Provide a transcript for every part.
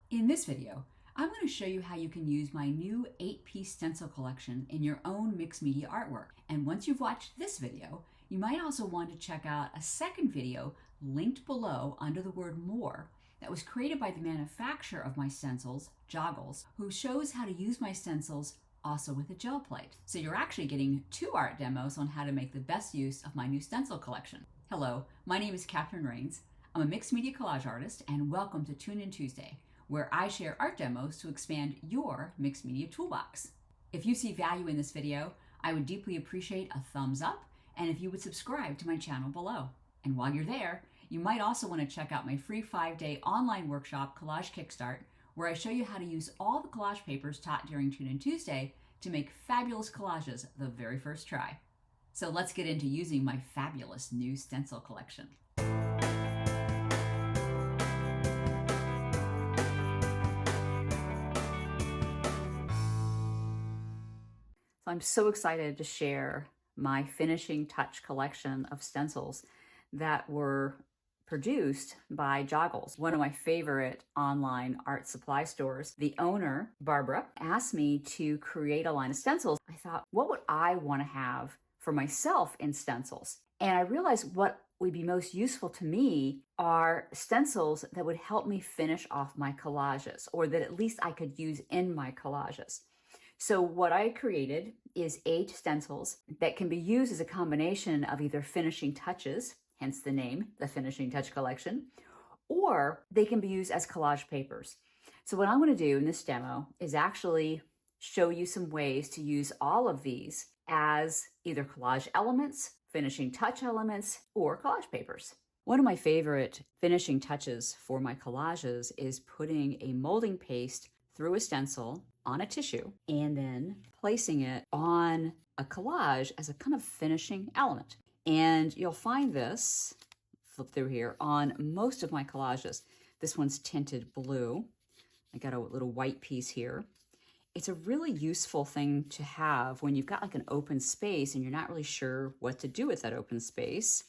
In this video, I'm going to show you how you can use my new 8-piece stencil collection in your own mixed media artwork. And once you've watched this video, you might also want to check out a second video linked below under the word more that was created by the manufacturer of my stencils, Joggles, who shows how to use my stencils also with a gel plate. So you're actually getting 2 art demos on how to make the best use of my new stencil collection. Hello, my name is Catherine Rains. I'm a mixed media collage artist, and welcome to Tune In Tuesday, where I share art demos to expand your mixed media toolbox. If you see value in this video, I would deeply appreciate a thumbs up, and if you would subscribe to my channel below. And while you're there, you might also want to check out my free 5-day online workshop, Collage Kickstart, where I show you how to use all the collage papers taught during Tune In Tuesday to make fabulous collages the very first try. So let's get into using my fabulous new stencil collection. So I'm so excited to share my finishing touch collection of stencils that were produced by Joggles, one of my favorite online art supply stores. The owner, Barbara, asked me to create a line of stencils. I thought, what would I want to have for myself in stencils? And I realized what would be most useful to me are stencils that would help me finish off my collages, or that at least I could use in my collages. So what I created is 8 stencils that can be used as a combination of either finishing touches, hence the name, the Finishing Touch Collection, or they can be used as collage papers. So what I'm going to do in this demo is actually show you some ways to use all of these as either collage elements, finishing touch elements, or collage papers. One of my favorite finishing touches for my collages is putting a molding paste through a stencil on a tissue and then placing it on a collage as a kind of finishing element. And you'll find this, flip through here, on most of my collages. This one's tinted blue. I got a little white piece here. It's a really useful thing to have when you've got like an open space and you're not really sure what to do with that open space.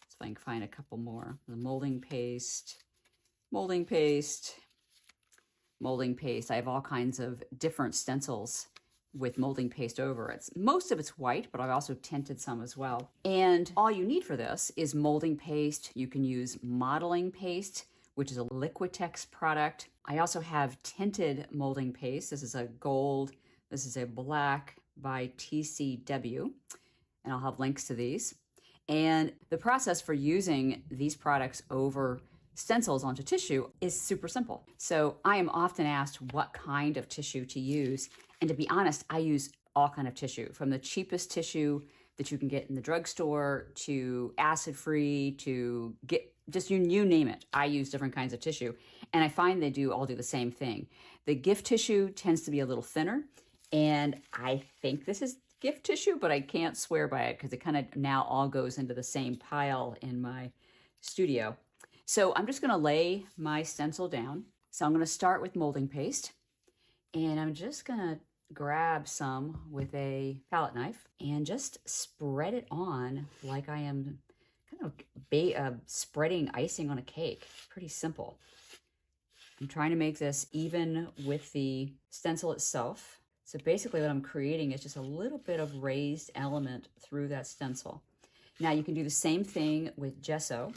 So if I can find a couple more. The molding paste, molding paste, molding paste. I have all kinds of different stencils with molding paste over it. Most of it's white, but I've also tinted some as well. And all you need for this is molding paste. You can use modeling paste, which is a Liquitex product. I also have tinted molding paste. This is a gold, this is a black by TCW, and I'll have links to these. And the process for using these products over stencils onto tissue is super simple. So I am often asked what kind of tissue to use. And to be honest, I use all kind of tissue, from the cheapest tissue that you can get in the drugstore to acid-free to just you name it. I use different kinds of tissue. And I find they all do the same thing. The gift tissue tends to be a little thinner. And I think this is gift tissue, but I can't swear by it because it kind of now all goes into the same pile in my studio. So I'm just going to lay my stencil down. So I'm going to start with molding paste, and I'm just going to grab some with a palette knife and just spread it on like I am kind of spreading icing on a cake. Pretty simple. I'm trying to make this even with the stencil itself. So basically what I'm creating is just a little bit of raised element through that stencil. Now you can do the same thing with gesso.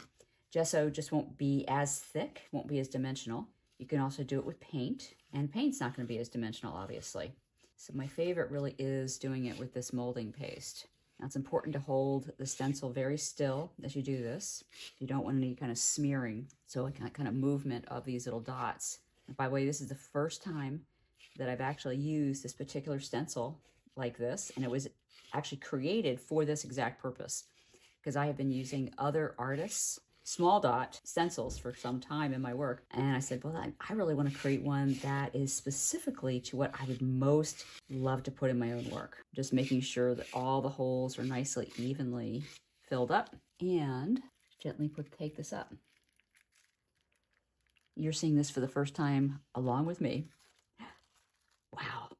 Gesso just won't be as thick, won't be as dimensional. You can also do it with paint, and paint's not going to be as dimensional, obviously. So my favorite really is doing it with this molding paste. Now it's important to hold the stencil very still as you do this. You don't want any kind of smearing, so like kind of movement of these little dots. And by the way, this is the first time that I've actually used this particular stencil like this, and it was actually created for this exact purpose, because I have been using other artists' small dot stencils for some time in my work. And I said, well, I really want to create one that is specifically to what I would most love to put in my own work. Just making sure that all the holes are nicely evenly filled up, and gently take this up. You're seeing this for the first time along with me. Wow.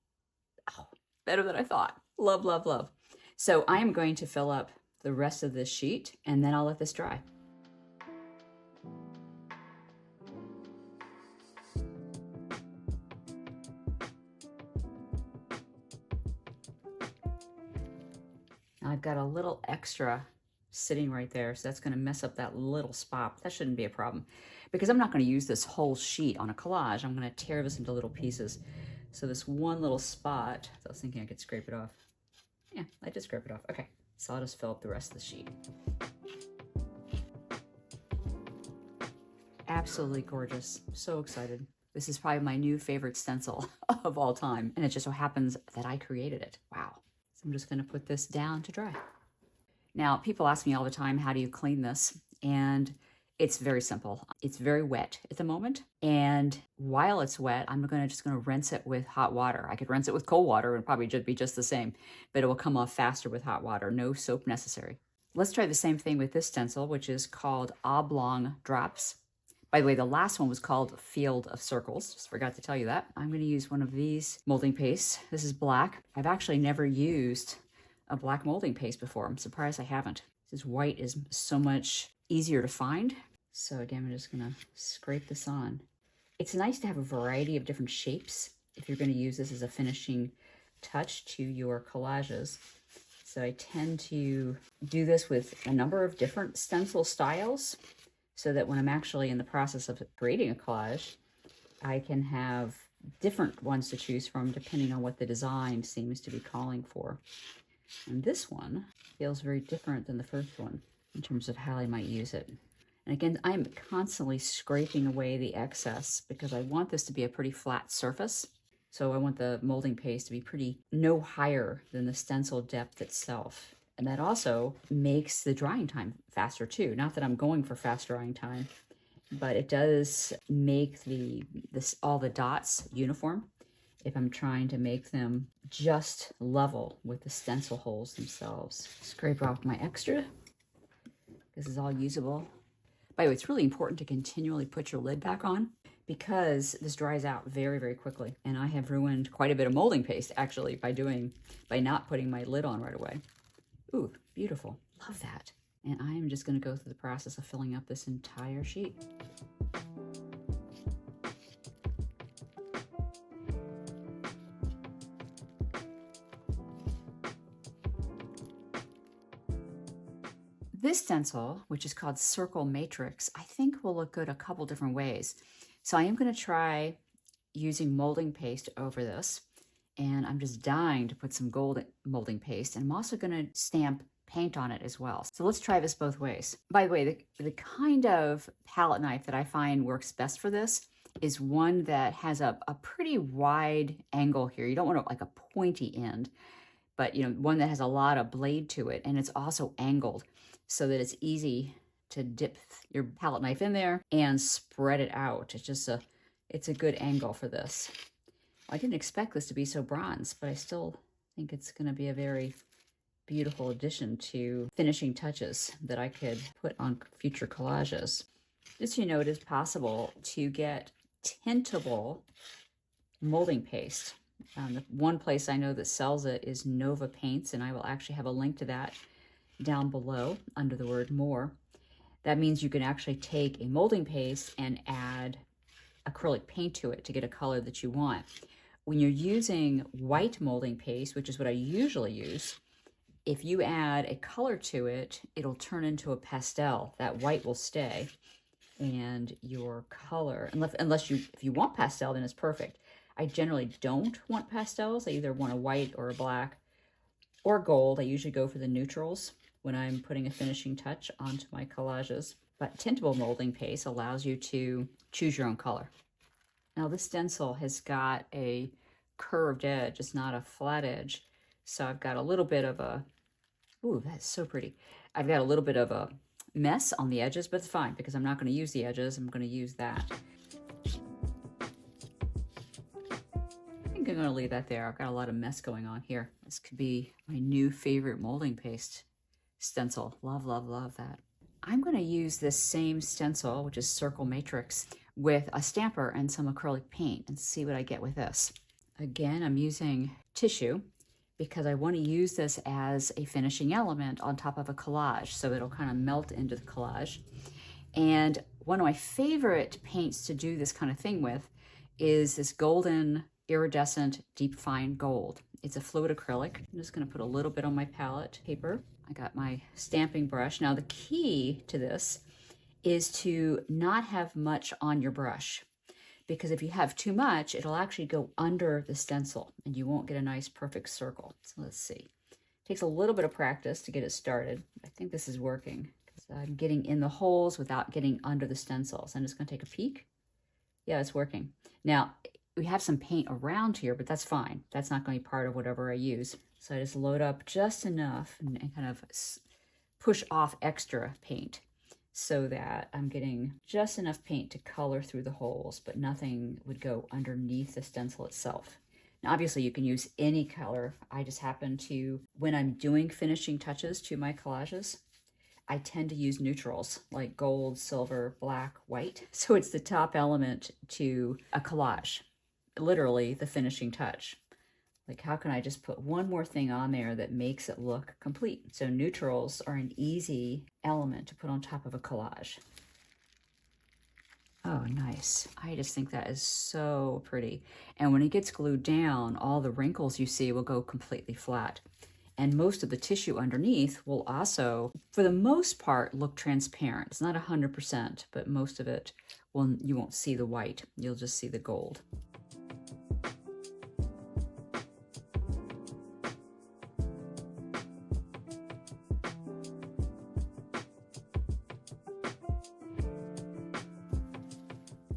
Oh, better than I thought. Love, love, love. So I am going to fill up the rest of this sheet, and then I'll let this dry. I've got a little extra sitting right there, so that's going to mess up that little spot. That shouldn't be a problem because I'm not going to use this whole sheet on a collage. I'm going to tear this into little pieces. So this one little spot, I was thinking I could scrape it off. Yeah, I did scrape it off. Okay, so I'll just fill up the rest of the sheet. Absolutely gorgeous. So excited. This is probably my new favorite stencil of all time, and it just so happens that I created it. Wow. So I'm just going to put this down to dry. Now, people ask me all the time, how do you clean this? And it's very simple. It's very wet at the moment. And while it's wet, I'm just going to rinse it with hot water. I could rinse it with cold water and probably be just the same, but it will come off faster with hot water. No soap necessary. Let's try the same thing with this stencil, which is called Oblong Drops. By the way, the last one was called Field of Circles. Just forgot to tell you that. I'm going to use one of these molding pastes. This is black. I've actually never used a black molding paste before. I'm surprised I haven't. This white is so much easier to find. So again, I'm just going to scrape this on. It's nice to have a variety of different shapes if you're going to use this as a finishing touch to your collages. So I tend to do this with a number of different stencil styles, so that when I'm actually in the process of creating a collage, I can have different ones to choose from depending on what the design seems to be calling for. And this one feels very different than the first one in terms of how I might use it. And again, I'm constantly scraping away the excess because I want this to be a pretty flat surface. So I want the molding paste to be no higher than the stencil depth itself. And that also makes the drying time faster too. Not that I'm going for fast drying time, but it does make all the dots uniform if I'm trying to make them just level with the stencil holes themselves. Scrape off my extra. This is all usable. By the way, it's really important to continually put your lid back on because this dries out very, very quickly. And I have ruined quite a bit of molding paste actually by not putting my lid on right away. Ooh, beautiful. Love that. And I am just going to go through the process of filling up this entire sheet. This stencil, which is called Circle Matrix, I think will look good a couple different ways. So I am going to try using molding paste over this. And I'm just dying to put some gold molding paste. And I'm also going to stamp paint on it as well. So let's try this both ways. By the way, the kind of palette knife that I find works best for this is one that has a pretty wide angle here. You don't want like a pointy end, but one that has a lot of blade to it. And it's also angled so that it's easy to dip your palette knife in there and spread it out. It's a good angle for this. I didn't expect this to be so bronze, but I still think it's going to be a very beautiful addition to finishing touches that I could put on future collages. Just so you know, it is possible to get tintable molding paste. The one place I know that sells it is Nova Paints, and I will actually have a link to that down below under the word more. That means you can actually take a molding paste and add acrylic paint to it to get a color that you want. When you're using white molding paste, which is what I usually use, if you add a color to it, it'll turn into a pastel. That white will stay, and your color, if you want pastel, then it's perfect. I generally don't want pastels. I either want a white or a black or gold. I usually go for the neutrals when I'm putting a finishing touch onto my collages. But tintable molding paste allows you to choose your own color. Now this stencil has got a curved edge, it's not a flat edge. So I've got a little bit of a, ooh, that's so pretty. I've got a little bit of a mess on the edges, but it's fine because I'm not going to use the edges, I'm going to use that. I think I'm going to leave that there. I've got a lot of mess going on here. This could be my new favorite molding paste stencil. Love, love, love that. I'm going to use this same stencil, which is Circle Matrix, with a stamper and some acrylic paint and see what I get with this. Again, I'm using tissue because I want to use this as a finishing element on top of a collage, so it'll kind of melt into the collage. And one of my favorite paints to do this kind of thing with is this golden iridescent deep fine gold. It's a fluid acrylic. I'm just going to put a little bit on my palette paper. I got my stamping brush. Now the key to this is to not have much on your brush, because if you have too much, it'll actually go under the stencil and you won't get a nice perfect circle. So let's see. It takes a little bit of practice to get it started. I think this is working because I'm getting in the holes without getting under the stencils. I'm just going to take a peek. Yeah, it's working. Now, we have some paint around here, but that's fine. That's not going to be part of whatever I use. So I just load up just enough and kind of push off extra paint so that I'm getting just enough paint to color through the holes, but nothing would go underneath the stencil itself. Now, obviously, you can use any color. I just happen to, when I'm doing finishing touches to my collages, I tend to use neutrals like gold, silver, black, white. So it's the top element to a collage, literally the finishing touch. Like, how can I just put one more thing on there that makes it look complete? So neutrals are an easy element to put on top of a collage. Oh, nice. I just think that is so pretty. And when it gets glued down, all the wrinkles you see will go completely flat. And most of the tissue underneath will also, for the most part, look transparent. It's not 100%, but most of it, well, you won't see the white. You'll just see the gold.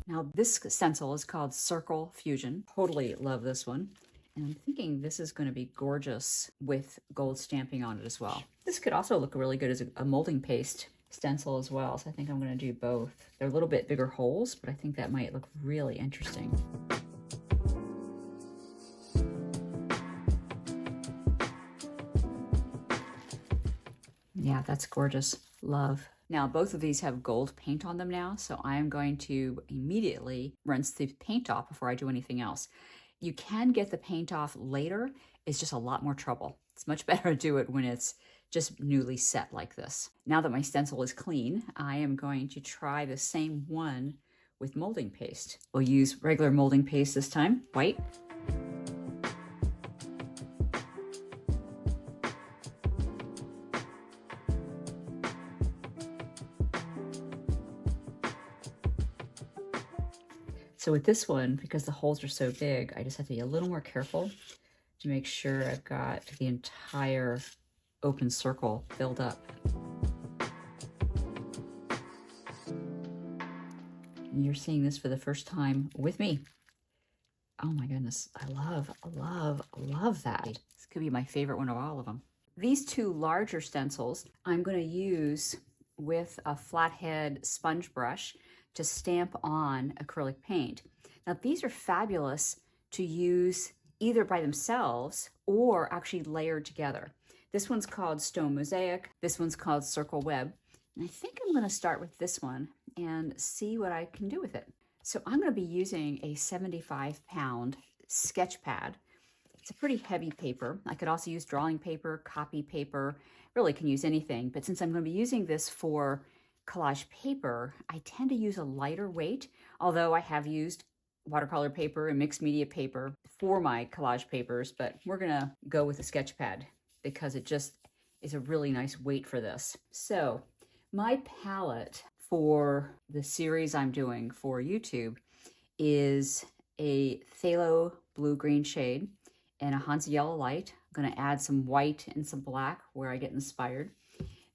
Now this stencil is called Circle Fusion. Totally love this one. And I'm thinking this is going to be gorgeous with gold stamping on it as well. This could also look really good as a molding paste stencil as well. So I think I'm going to do both. They're a little bit bigger holes, but I think that might look really interesting. Yeah, that's gorgeous. Love. Now, both of these have gold paint on them now, so I am going to immediately rinse the paint off before I do anything else. You can get the paint off later. It's just a lot more trouble. It's much better to do it when it's just newly set like this. Now that my stencil is clean, I am going to try the same one with molding paste. We'll use regular molding paste this time, white. So with this one, because the holes are so big, I just have to be a little more careful to make sure I've got the entire open circle filled up. And you're seeing this for the first time with me. Oh my goodness, I love that. This could be my favorite one of all of them. These two larger stencils, I'm going to use with a flathead sponge brush to stamp on acrylic paint. Now these are fabulous to use either by themselves or actually layered together. This one's called Stone Mosaic, this one's called Circle Web, and I think I'm gonna start with this one and see what I can do with it. So I'm gonna be using a 75-pound sketch pad. It's a pretty heavy paper. I could also use drawing paper, copy paper, really can use anything, but since I'm gonna be using this for collage paper, I tend to use a lighter weight, although I have used watercolor paper and mixed media paper for my collage papers, but we're gonna go with a sketch pad because it just is a really nice weight for this. So my palette for the series I'm doing for YouTube is a phthalo blue-green shade and a Hansa yellow light. I'm gonna add some white and some black where I get inspired,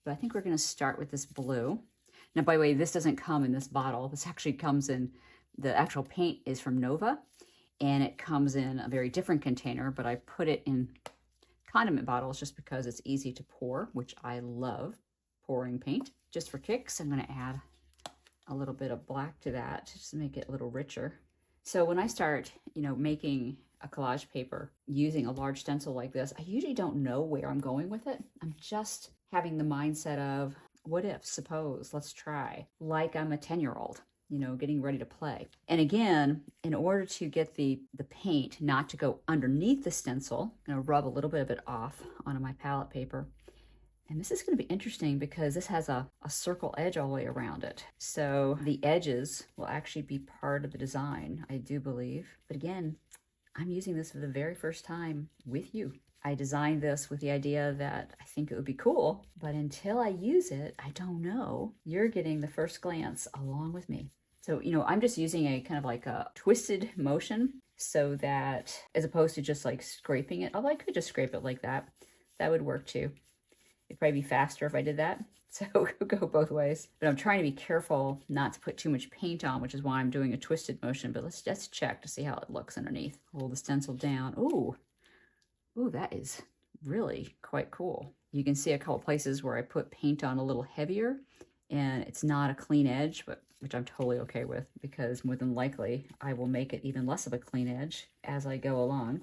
but I think we're gonna start with this blue. Now, by the way, this doesn't come in this bottle. This actually comes in, the actual paint is from Nova, and it comes in a very different container, but I put it in condiment bottles just because it's easy to pour, which I love pouring paint. Just for kicks, I'm gonna add a little bit of black to that just to make it a little richer. So when I start, making a collage paper using a large stencil like this, I usually don't know where I'm going with it. I'm just having the mindset of, what if, suppose, let's try, like I'm a 10-year-old, getting ready to play. And again, in order to get the paint not to go underneath the stencil, I'm gonna rub a little bit of it off onto my palette paper. And this is gonna be interesting because this has a circle edge all the way around it. So the edges will actually be part of the design, I do believe. But again, I'm using this for the very first time with you. I designed this with the idea that I think it would be cool, but until I use it, I don't know. You're getting the first glance along with me. So, you know, I'm just using a kind of like a twisted motion so that, as opposed to just like scraping it, although I could just scrape it like that. That would work too. It'd probably be faster if I did that. So it could go both ways. But I'm trying to be careful not to put too much paint on, which is why I'm doing a twisted motion. But let's just check to see how it looks underneath. Hold the stencil down. Ooh, that is really quite cool. You can see a couple places where I put paint on a little heavier and it's not a clean edge, but which I'm totally okay with, because more than likely I will make it even less of a clean edge as I go along.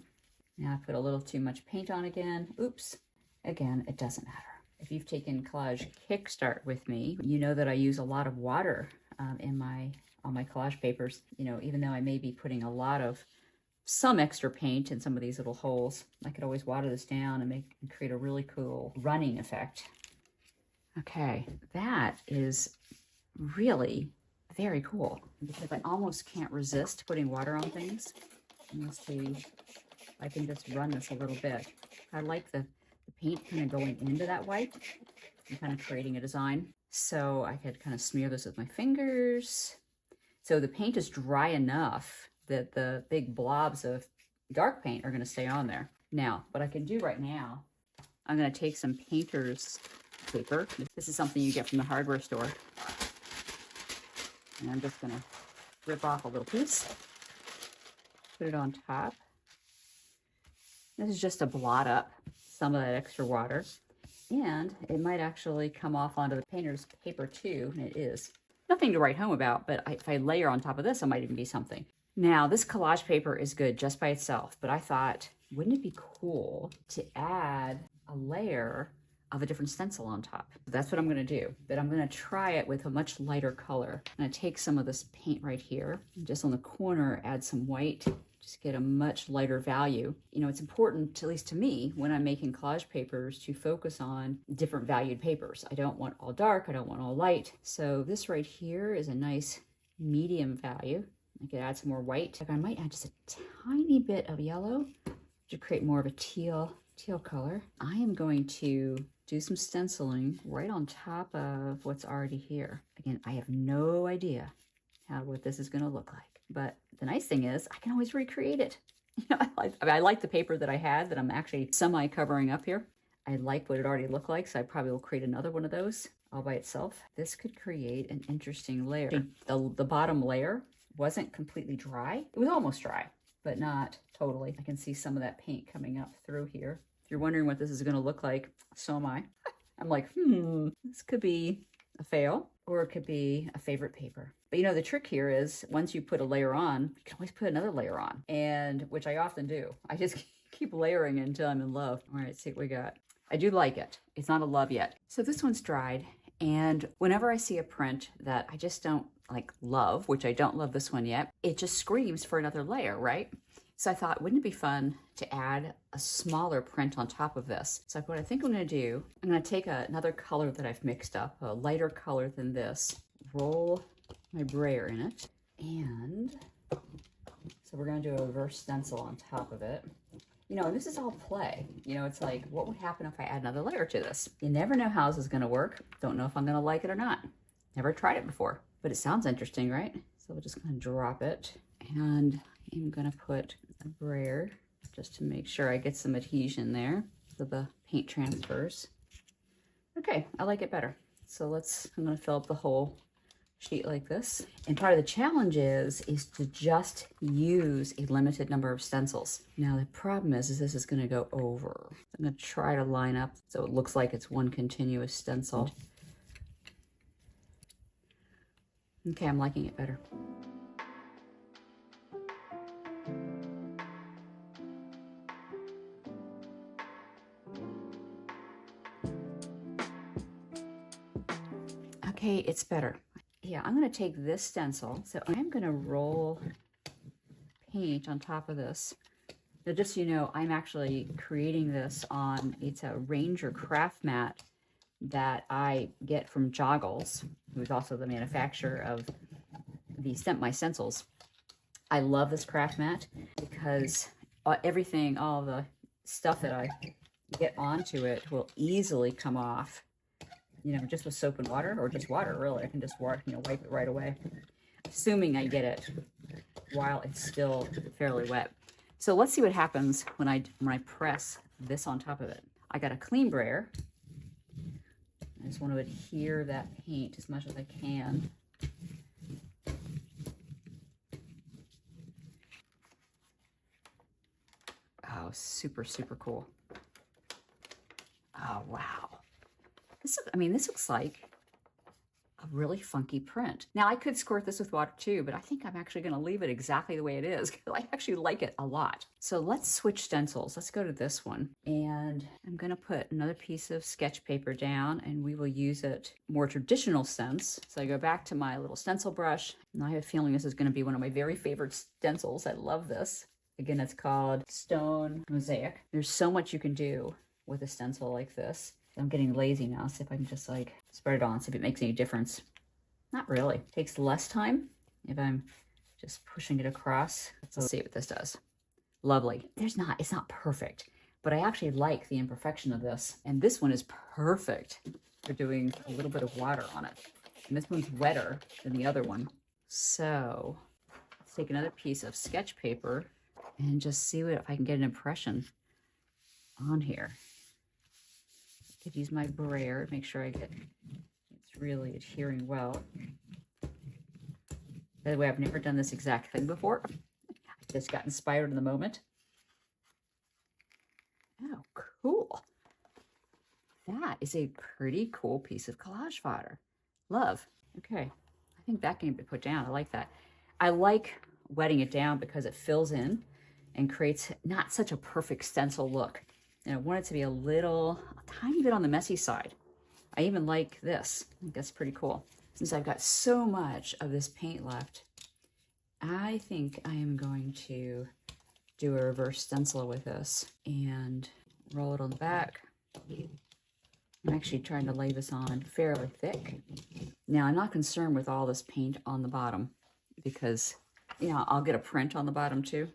Now I put a little too much paint on again. Oops. Again, it doesn't matter. If you've taken Collage Kickstart with me, you know that I use a lot of water on my collage papers. You know, even though I may be putting a lot of some extra paint in some of these little holes, I could always water this down and create a really cool running effect. Okay, that is really very cool, because I almost can't resist putting water on things. Let's see, I can just run this a little bit. I like the paint kind of going into that white and kind of creating a design. So I could kind of smear this with my fingers. So the paint is dry enough that the big blobs of dark paint are going to stay on there. Now, what I can do right now, I'm going to take some painter's paper. This is something you get from the hardware store. And I'm just going to rip off a little piece, put it on top. This is just to blot up some of that extra water. And it might actually come off onto the painter's paper too, and it is. Nothing to write home about, but if I layer on top of this, it might even be something. Now, this collage paper is good just by itself, but I thought, wouldn't it be cool to add a layer of a different stencil on top? That's what I'm going to do, but I'm going to try it with a much lighter color. I'm going to take some of this paint right here, and just on the corner, add some white, just get a much lighter value. You know, it's important, at least to me, when I'm making collage papers, to focus on different valued papers. I don't want all dark, I don't want all light. So this right here is a nice medium value. I could add some more white. I might add just a tiny bit of yellow to create more of a teal color. I am going to do some stenciling right on top of what's already here. Again, I have no idea what this is going to look like. But the nice thing is I can always recreate it. You know, I like the paper that I had that I'm actually semi-covering up here. I like what it already looked like, so I probably will create another one of those all by itself. This could create an interesting layer. The bottom layer wasn't completely dry. It was almost dry, but not totally. I can see some of that paint coming up through here. If you're wondering what this is going to look like, so am I. I'm like, this could be a fail, or it could be a favorite paper. But you know, the trick here is once you put a layer on, you can always put another layer on, and which I often do. I just keep layering until I'm in love. All right, see what we got. I do like it. It's not a love yet. So this one's dried, and whenever I see a print that I just don't like love, which I don't love this one yet, it just screams for another layer, right? So I thought, wouldn't it be fun to add a smaller print on top of this? So what I think I'm going to do, I'm going to take another color that I've mixed up, a lighter color than this, roll my brayer in it, and so we're going to do a reverse stencil on top of it. You know, and this is all play. You know, it's like, what would happen if I add another layer to this? You never know how this is going to work. Don't know if I'm going to like it or not. Never tried it before, but it sounds interesting, right? So we're just going to drop it, and I'm going to put a brayer just to make sure I get some adhesion there so the paint transfers. Okay, I like it better. So I'm going to fill up the whole sheet like this. And part of the challenge is to just use a limited number of stencils. Now the problem is this is going to go over. I'm going to try to line up so it looks like it's one continuous stencil. Okay, I'm liking it better. Okay, it's better. Yeah, I'm going to take this stencil. So I'm going to roll paint on top of this. Now, just so you know, I'm actually creating this on, it's a Ranger craft mat that I get from Joggles, who's also the manufacturer of my stencils. I love this craft mat because everything, all the stuff that I get onto it will easily come off, you know, just with soap and water, or just water, really. I can just wipe it right away, assuming I get it while it's still fairly wet. So let's see what happens when I press this on top of it. I got a clean brayer. I just want to adhere that paint as much as I can. Oh, super, super cool. Oh, wow. This looks like a really funky print. Now, I could squirt this with water too, but I think I'm actually going to leave it exactly the way it is because I actually like it a lot. So let's switch stencils. Let's go to this one. And I'm going to put another piece of sketch paper down, and we will use it more traditional sense. So I go back to my little stencil brush, and I have a feeling this is going to be one of my very favorite stencils. I love this. Again, it's called Stone Mosaic. There's so much you can do with a stencil like this. I'm getting lazy now. See if I can just like spread it on, see if it makes any difference. Not really. It takes less time if I'm just pushing it across. Let's see what this does. Lovely. It's not perfect, but I actually like the imperfection of this. And this one is perfect for doing a little bit of water on it. And this one's wetter than the other one. So let's take another piece of sketch paper and just see if I can get an impression on here. Could use my brayer to make sure it's really adhering well. By the way, I've never done this exact thing before. I just got inspired in the moment. Oh, cool. That is a pretty cool piece of collage fodder. Love. Okay, I think that can be put down. I like that. I like wetting it down because it fills in and creates not such a perfect stencil look. And I want it to be a tiny bit on the messy side. I even like this. I think that's pretty cool. Since I've got so much of this paint left, I think I am going to do a reverse stencil with this and roll it on the back. I'm actually trying to lay this on fairly thick. Now, I'm not concerned with all this paint on the bottom because, you know, I'll get a print on the bottom too.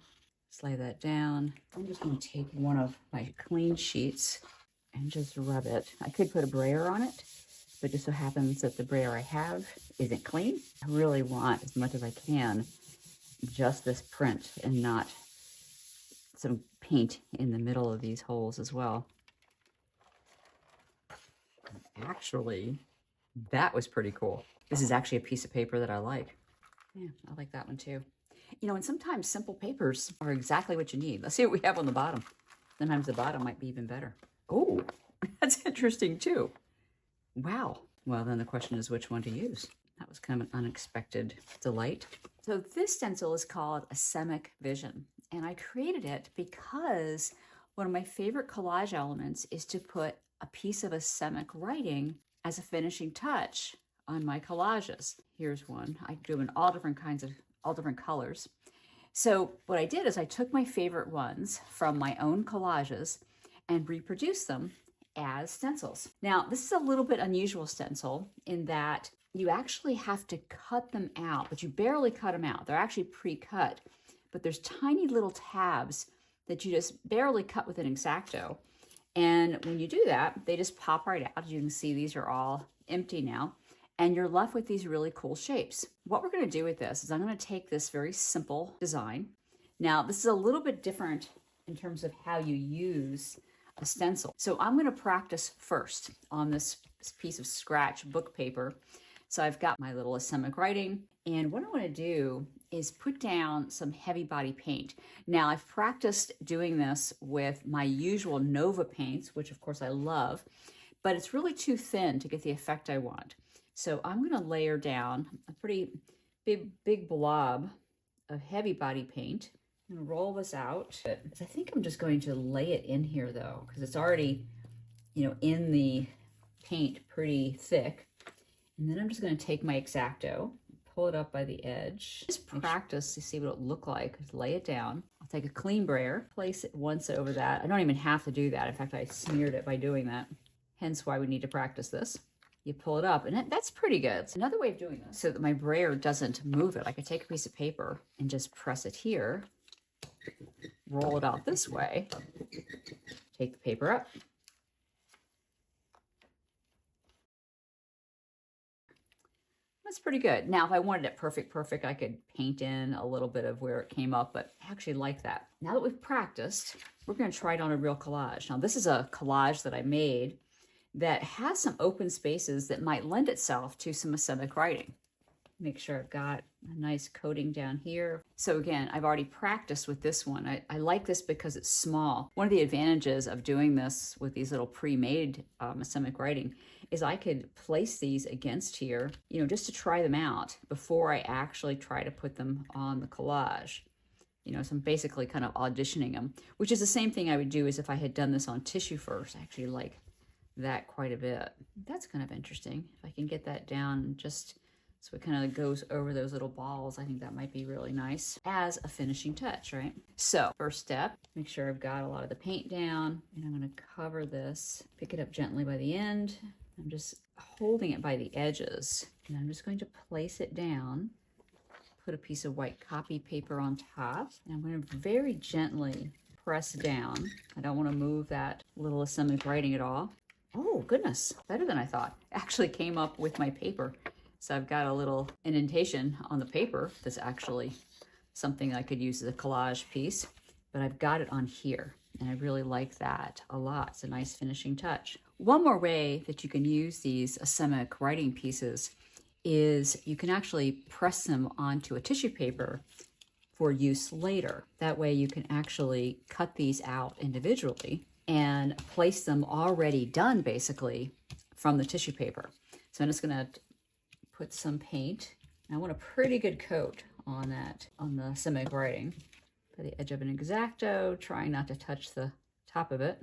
Just lay that down. I'm just going to take one of my clean sheets and just rub it. I could put a brayer on it, but it just so happens that the brayer I have isn't clean. I really want, as much as I can, just this print and not some paint in the middle of these holes as well. Actually, that was pretty cool. This is actually a piece of paper that I like. Yeah, I like that one too. You know, and sometimes simple papers are exactly what you need. Let's see what we have on the bottom. Sometimes the bottom might be even better. Oh, that's interesting too. Wow. Well, then the question is which one to use. That was kind of an unexpected delight. So this stencil is called Acemic Vision. And I created it because one of my favorite collage elements is to put a piece of Acemic writing as a finishing touch on my collages. Here's one. I do them in all different colors. So what I did is I took my favorite ones from my own collages and reproduced them as stencils. Now, this is a little bit unusual stencil in that you actually have to cut them out, but you barely cut them out. They're actually pre-cut, but there's tiny little tabs that you just barely cut with an X-Acto. And when you do that, they just pop right out. As you can see, these are all empty now. And you're left with these really cool shapes. What we're going to do with this is I'm going to take this very simple design. Now, this is a little bit different in terms of how you use a stencil. So I'm going to practice first on this piece of scratch book paper. So I've got my little Acemic writing. And what I want to do is put down some heavy body paint. Now, I've practiced doing this with my usual Nova paints, which of course I love, but it's really too thin to get the effect I want. So I'm going to layer down a pretty big blob of heavy body paint and roll this out. I think I'm just going to lay it in here though, because it's already, you know, in the paint pretty thick. And then I'm just going to take my X-Acto, pull it up by the edge. Just practice to see what it'll look like. Just lay it down. I'll take a clean brayer, place it once over that. I don't even have to do that. In fact, I smeared it by doing that. Hence why we need to practice this. You pull it up, and that's pretty good. It's another way of doing this so that my brayer doesn't move it. I could take a piece of paper and just press it here, roll it out this way, take the paper up. That's pretty good. Now, if I wanted it perfect, I could paint in a little bit of where it came up, but I actually like that. Now that we've practiced, we're going to try it on a real collage. Now, this is a collage that I made that has some open spaces that might lend itself to some Acemic writing. Make sure I've got a nice coating down here. So again, I've already practiced with this one. I like this because it's small. One of the advantages of doing this with these little pre-made Acemic writing is I could place these against here, you know, just to try them out before I actually try to put them on the collage. You know, so I'm basically kind of auditioning them, which is the same thing I would do as if I had done this on tissue first. I actually like that quite a bit. That's kind of interesting. If I can get that down just so it kind of goes over those little balls, I think that might be really nice as a finishing touch, right? So first step, make sure I've got a lot of the paint down, and I'm going to cover this, pick it up gently by the end. I'm just holding it by the edges, and I'm just going to place it down, put a piece of white copy paper on top, and I'm going to very gently press down. I don't want to move that little Acemic writing at all. Oh goodness, better than I thought. Actually came up with my paper. So I've got a little indentation on the paper that's actually something I could use as a collage piece, but I've got it on here, and I really like that a lot. It's a nice finishing touch. One more way that you can use these Acemic writing pieces is you can actually press them onto a tissue paper for use later. That way you can actually cut these out individually and place them already done basically from the tissue paper. So I'm just going to put some paint. I want a pretty good coat on that, on the Acemic writing. By the edge of an X-Acto, trying not to touch the top of it,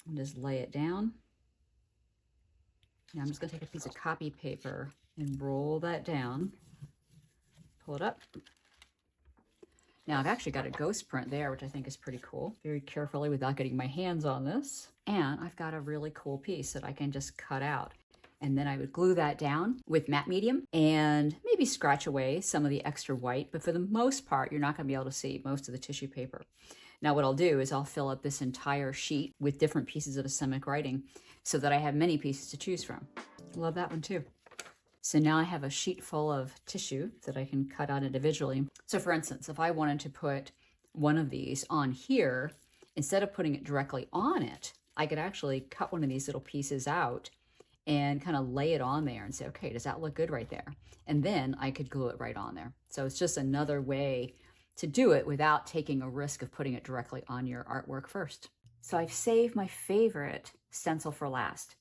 and just lay it down. Now I'm just going to take a piece of copy paper and roll that down, pull it up. Now I've actually got a ghost print there, which I think is pretty cool. Very carefully without getting my hands on this. And I've got a really cool piece that I can just cut out. And then I would glue that down with matte medium and maybe scratch away some of the extra white. But for the most part, you're not going to be able to see most of the tissue paper. Now what I'll do is I'll fill up this entire sheet with different pieces of Acemic writing so that I have many pieces to choose from. Love that one too. So now I have a sheet full of tissue that I can cut out individually. So for instance, if I wanted to put one of these on here, instead of putting it directly on it, I could actually cut one of these little pieces out and kind of lay it on there and say, okay, does that look good right there? And then I could glue it right on there. So it's just another way to do it without taking a risk of putting it directly on your artwork first. So I've saved my favorite stencil for last.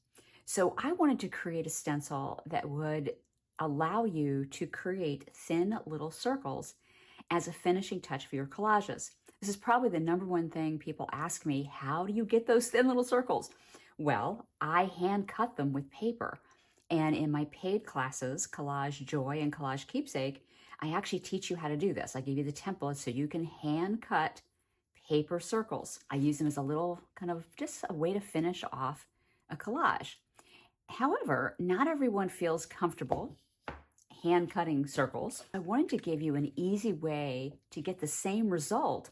So I wanted to create a stencil that would allow you to create thin little circles as a finishing touch for your collages. This is probably the number one thing people ask me, how do you get those thin little circles? Well, I hand cut them with paper. And in my paid classes, Collage Joy and Collage Keepsake, I actually teach you how to do this. I give you the template so you can hand cut paper circles. I use them as a little kind of just a way to finish off a collage. However, not everyone feels comfortable hand cutting circles. I wanted to give you an easy way to get the same result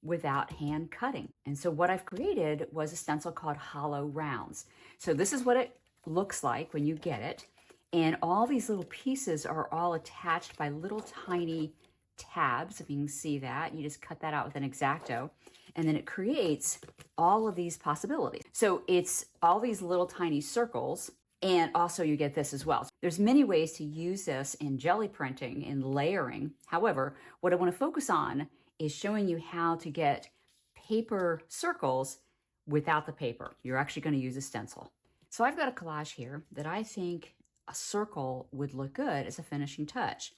without hand cutting. And so what I've created was a stencil called Hollow Rounds. So this is what it looks like when you get it. And all these little pieces are all attached by little tiny tabs. If you can see that, you just cut that out with an X-Acto. And then it creates all of these possibilities. So it's all these little tiny circles. And also you get this as well. There's many ways to use this in jelly printing and layering. However, what I want to focus on is showing you how to get paper circles without the paper. You're actually going to use a stencil. So I've got a collage here that I think a circle would look good as a finishing touch.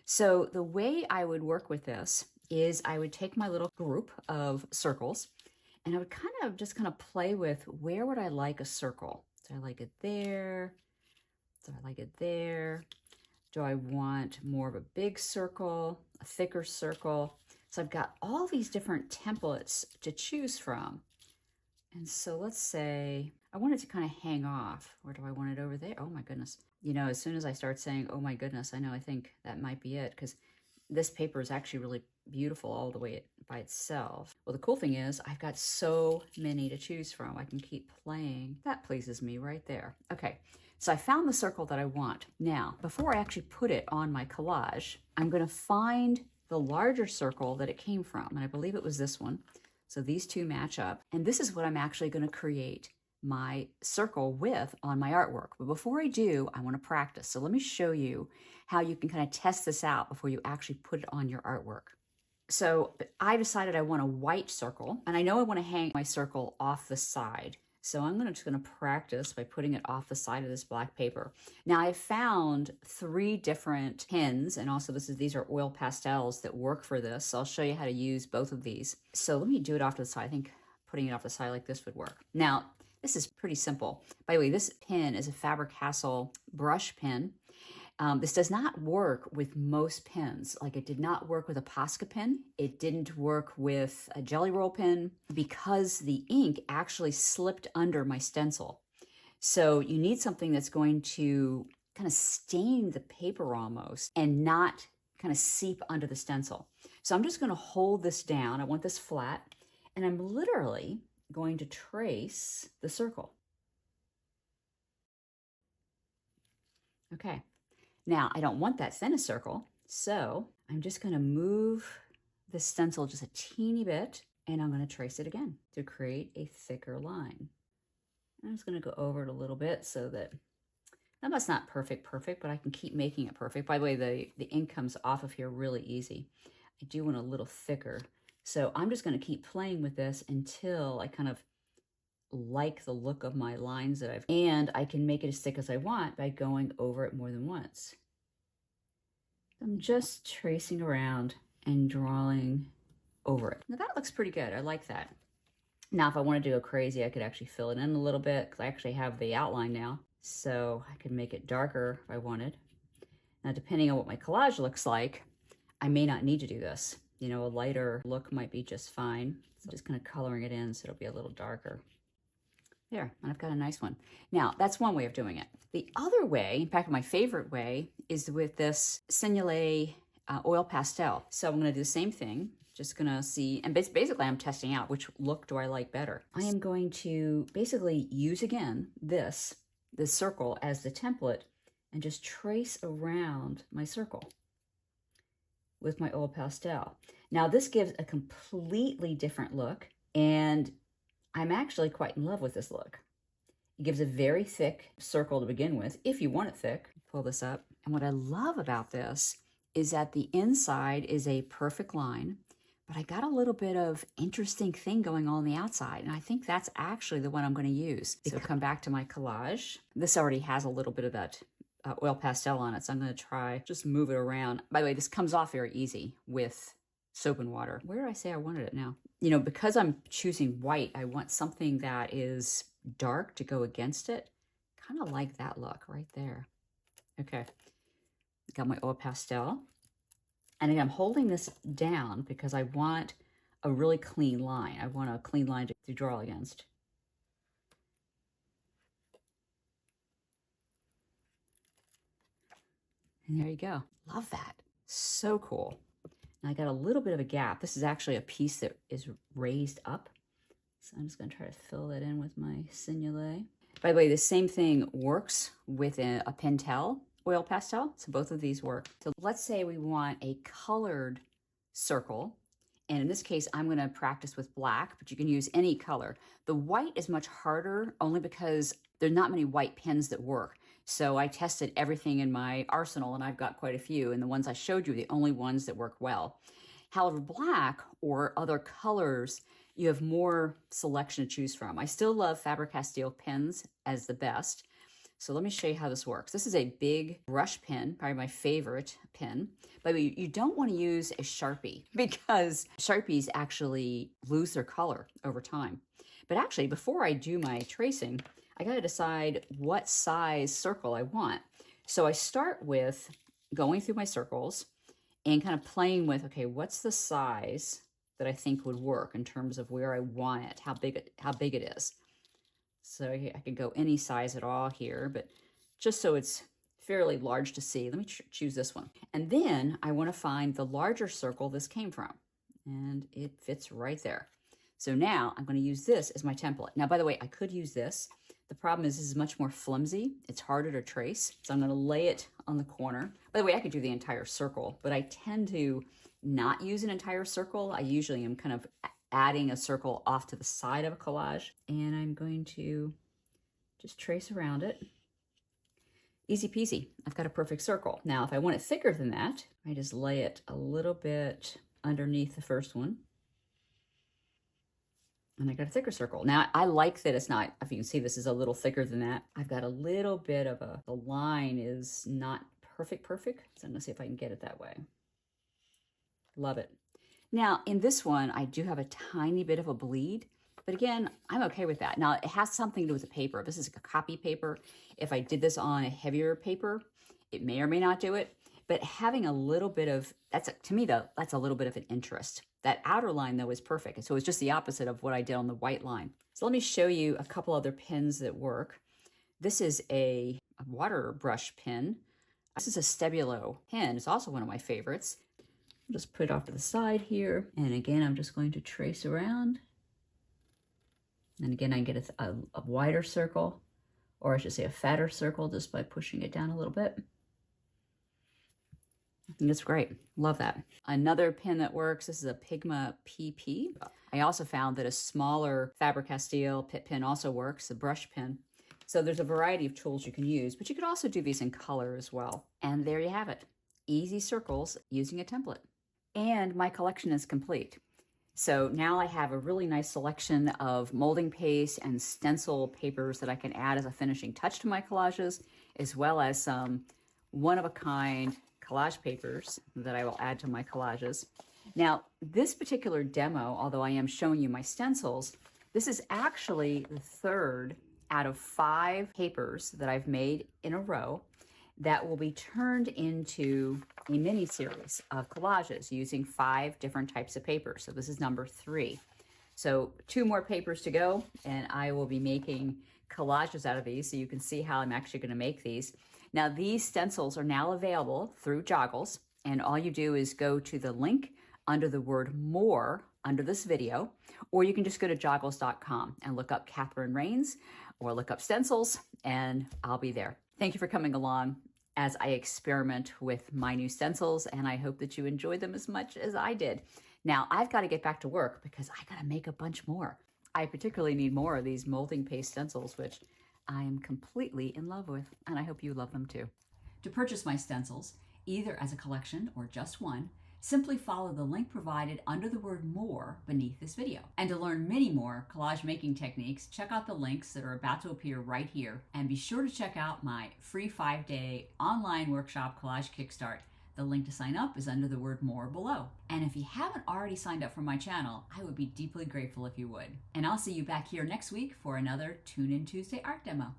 So the way I would work with this is I would take my little group of circles and I would kind of play with where would I like a circle. Do I like it there? Do I like it there? Do I want more of a big circle, a thicker circle? So I've got all these different templates to choose from. And so let's say I want it to kind of hang off. Or do I want it over there? Oh my goodness. You know, as soon as I start saying, oh my goodness, I think that might be it, because this paper is actually really beautiful all the way by itself. Well, the cool thing is I've got so many to choose from. I can keep playing. That pleases me right there. Okay, so I found the circle that I want. Now, before I actually put it on my collage, I'm going to find the larger circle that it came from, and I believe it was this one. So these two match up, and this is what I'm actually going to create my circle with on my artwork. But before I do, I want to practice. So let me show you how you can kind of test this out before you actually put it on your artwork. So I decided I want a white circle, and I know I want to hang my circle off the side. So I'm just going to practice by putting it off the side of this black paper. Now I found 3 different pens, and also these are oil pastels that work for this. So I'll show you how to use both of these. So let me do it off to the side. I think putting it off the side like this would work. Now, this is pretty simple. By the way, this pen is a Faber-Castell brush pen. This does not work with most pens. Like, it did not work with a Posca pen. It didn't work with a Jelly Roll pen because the ink actually slipped under my stencil. So you need something that's going to kind of stain the paper almost and not kind of seep under the stencil. So I'm just going to hold this down. I want this flat, and I'm literally going to trace the circle. Okay. Now, I don't want that thin a circle, so I'm just going to move the stencil just a teeny bit, and I'm going to trace it again to create a thicker line. I'm just going to go over it a little bit so that, now that's not perfect, but I can keep making it perfect. By the way, the ink comes off of here really easy. I do want a little thicker. So I'm just going to keep playing with this until I kind of like the look of my lines that and I can make it as thick as I want by going over it more than once. I'm just tracing around and drawing over it. Now that looks pretty good. I like that. Now, if I want to do a crazy, I could actually fill it in a little bit because I actually have the outline now. So I could make it darker if I wanted. Now, depending on what my collage looks like, I may not need to do this. You know, a lighter look might be just fine. So I'm just kind of coloring it in so it'll be a little darker. There, and I've got a nice one. Now, that's one way of doing it. The other way, in fact, my favorite way, is with this Sennelier oil pastel. So I'm going to do the same thing. Just going to see, and basically I'm testing out which look do I like better. I am going to basically use again this circle as the template and just trace around my circle with my oil pastel. Now, this gives a completely different look, and I'm actually quite in love with this look. It gives a very thick circle to begin with, if you want it thick. Pull this up. And what I love about this is that the inside is a perfect line, but I got a little bit of interesting thing going on the outside, and I think that's actually the one I'm going to use. So come back to my collage. This already has a little bit of that oil pastel on it, so I'm going to try just move it around. By the way, this comes off very easy with soap and water. Where did I say I wanted it now? You know, because I'm choosing white, I want something that is dark to go against it. Kind of like that look right there. Okay, got my oil pastel. And again, I'm holding this down because I want a really clean line. I want a clean line to draw against. And there you go. Love that. So cool. And I got a little bit of a gap. This is actually a piece that is raised up. So I'm just going to try to fill that in with my Sennelier. By the way, the same thing works with a Pentel oil pastel. So both of these work. So let's say we want a colored circle. And in this case, I'm going to practice with black, but you can use any color. The white is much harder only because there's not many white pens that work. So I tested everything in my arsenal, and I've got quite a few, and the ones I showed you are the only ones that work well. However, black or other colors, you have more selection to choose from. I still love Faber-Castell pens as the best. So let me show you how this works. This is a big brush pen, probably my favorite pen. But you don't want to use a Sharpie because Sharpies actually lose their color over time. But actually, before I do my tracing, I got to decide what size circle I want. So I start with going through my circles and kind of playing with, okay, what's the size that I think would work in terms of where I want it, how big it is. So I could go any size at all here, but just so it's fairly large to see, let me choose this one. And then I want to find the larger circle this came from. and it fits right there. So now I'm going to use this as my template. Now, by the way, I could use this. The problem is this is much more flimsy. It's harder to trace. So I'm going to lay it on the corner. By the way, I could do the entire circle, but I tend to not use an entire circle. I usually am kind of adding a circle off to the side of a collage, and I'm going to just trace around it. Easy peasy. I've got a perfect circle. Now, if I want it thicker than that, I just lay it a little bit underneath the first one. And I got a thicker circle. Now, I like that it's not, if you can see, this is a little thicker than that. I've got a little bit of the line is not perfect. So I'm gonna see if I can get it that way. Love it. Now, in this one, I do have a tiny bit of a bleed, but again, I'm okay with that. Now, it has something to do with the paper. This is a copy paper. If I did this on a heavier paper, it may or may not do it, but having a little bit of, to me, that's a little bit of an interest. That outer line, though, is perfect. So it's just the opposite of what I did on the white line. So let me show you a couple other pens that work. This is a water brush pen. This is a Stabilo pen. It's also one of my favorites. I'll just put it off to the side here. And again, I'm just going to trace around. And again, I get a wider circle, or I should say a fatter circle, just by pushing it down a little bit. I think it's great. Love that. Another pen that works, this is a Pigma PP. I also found that a smaller Faber-Castell Pitt pen also works, a brush pen. So there's a variety of tools you can use, but you could also do these in color as well. And there you have it. Easy circles using a template. And my collection is complete. So now I have a really nice selection of molding paste and stencil papers that I can add as a finishing touch to my collages, as well as some one-of-a-kind collage papers that I will add to my collages. Now, this particular demo, although I am showing you my stencils, this is actually the third out of 5 papers that I've made in a row that will be turned into a mini series of collages using 5 different types of paper. So this is number 3. So 2 more papers to go, and I will be making collages out of these so you can see how I'm actually going to make these. Now, these stencils are now available through Joggles, and all you do is go to the link under the word more under this video, or you can just go to joggles.com and look up Catherine Rains or look up Stencils, and I'll be there. Thank you for coming along as I experiment with my new stencils, and I hope that you enjoy them as much as I did. Now, I've got to get back to work because I got to make a bunch more. I particularly need more of these molding paste stencils, which I am completely in love with, and I hope you love them too. To purchase my stencils, either as a collection or just one, simply follow the link provided under the word more beneath this video. And to learn many more collage making techniques, check out the links that are about to appear right here. And be sure to check out my free 5-day online workshop collage kickstart. The link to sign up is under the word more below. And if you haven't already signed up for my channel, I would be deeply grateful if you would. And I'll see you back here next week for another Tune In Tuesday art demo.